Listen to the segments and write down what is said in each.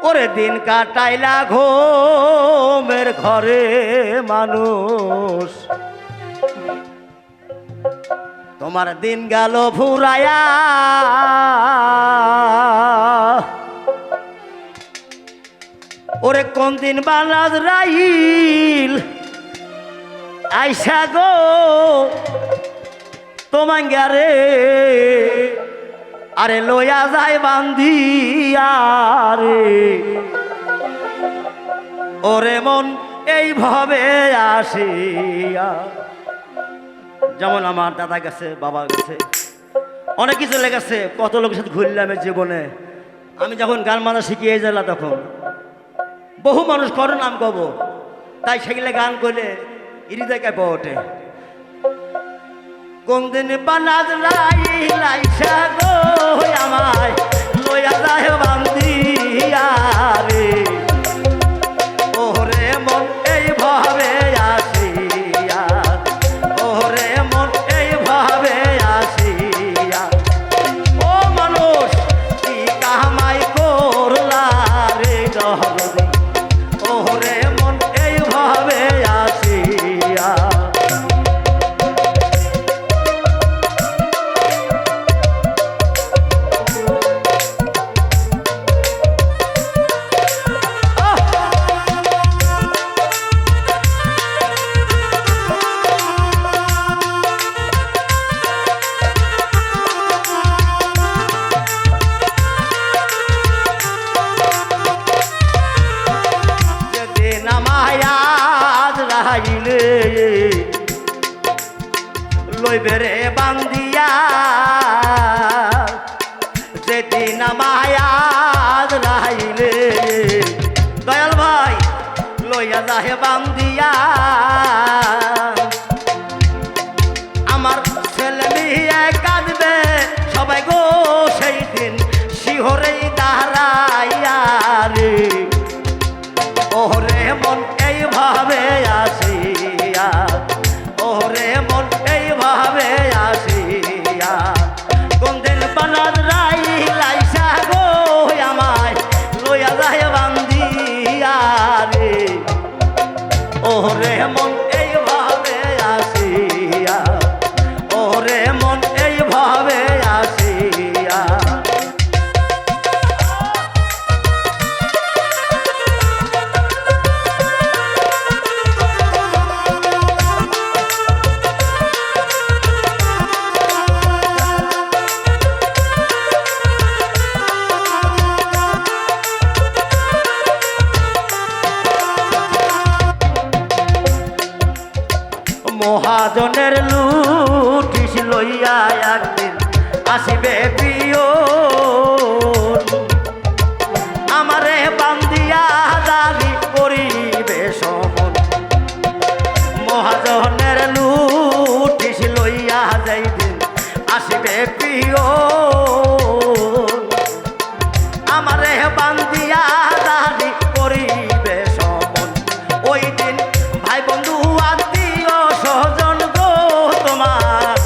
ওরে দিন কাটাইলা ঘুমের ঘরে মানুষ, তোমার দিন গেল ফুরায়া। ওরে কোন দিন বানাজ রাইল আইসা গো তোমায় গারে, আরে লইয়া যায় বান্ধিয়া রে। ওরে মন এইভাবে আসিয়া, যেমন আমার দাদা গেছে, বাবা গেছে, অনেক কিছু লেগেছে, কত লোকের সাথে ঘুরলাম জীবনে। আমি যখন গান মানা শিখিয়ে গেলাম তখন বহু মানুষ করো নাম কব, তাই সেগুলো গান করলে হৃদয় কেঁপে ওঠে। কোন দিন বানাজ লাইসা গো আমায় লইয়া যায় বান্ধিয়া রে। ওরে মন এইভাবে আসিয়া, ওরে মন এইভাবে আসিয়া। ও মানুষ কি কামাই করলা রে জহরদি, ওরে মন এইভাবে আসিয়া। লইবে রে বান্দিয়া যেদিন মায়াজ রাইলে, দয়াল ভাই লইয়া যাহে বান্দিয়া। আমার ছেলে মেয়ে কাঁদবে সবাই গো সেই দিন শিহরেই দাঁড়াইয়া রে। ওরে মন এইভাবে আসিয়া, ওরে মন এইভাবে আসিয়া। কোন দিন বানাজ লাইসা গো আমায় লইয়া যায় বান্ধিয়া রে। ওরে মন এইভাবে আসিয়া, ওরে মন এইভাবে আসিয়া। মহাজনের লুটিস লইয়া একদিন আসিবে প্রিয়, আমারে বান্দিয়া দাবি করিবে সমন। মহাজনের লুটিস লইয়া যাইদিন আসিবে প্রিয়, আমারে বান্দিয়া দাবি করিবে সমন। ওই দিন ভাই বন্ধু আত্মীয় সজন গো তোমার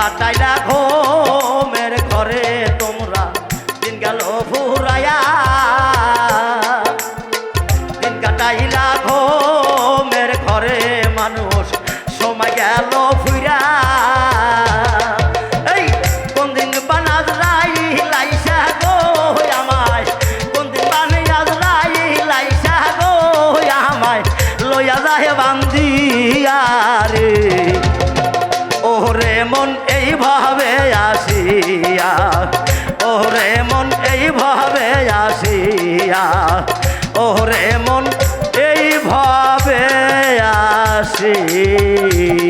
কাটাইলা ঘুমের ঘরে তোমরা দিন গেল ফুরাইয়া দিন কাটাইলা ঘুমের ঘরে মানুষ সময় গেল ফুরা এই কোন দিন বানাজ রাই লাইসা গো আমায় কোন দিন বানাজ রাই লাইসা গো আমায় লইয়া যায় বান্দিয়া রে ওরে মন এইভাবে আসিয়া ওরে মন এইভাবে আসিয়া ওরে মন এইভাবে আসিয়া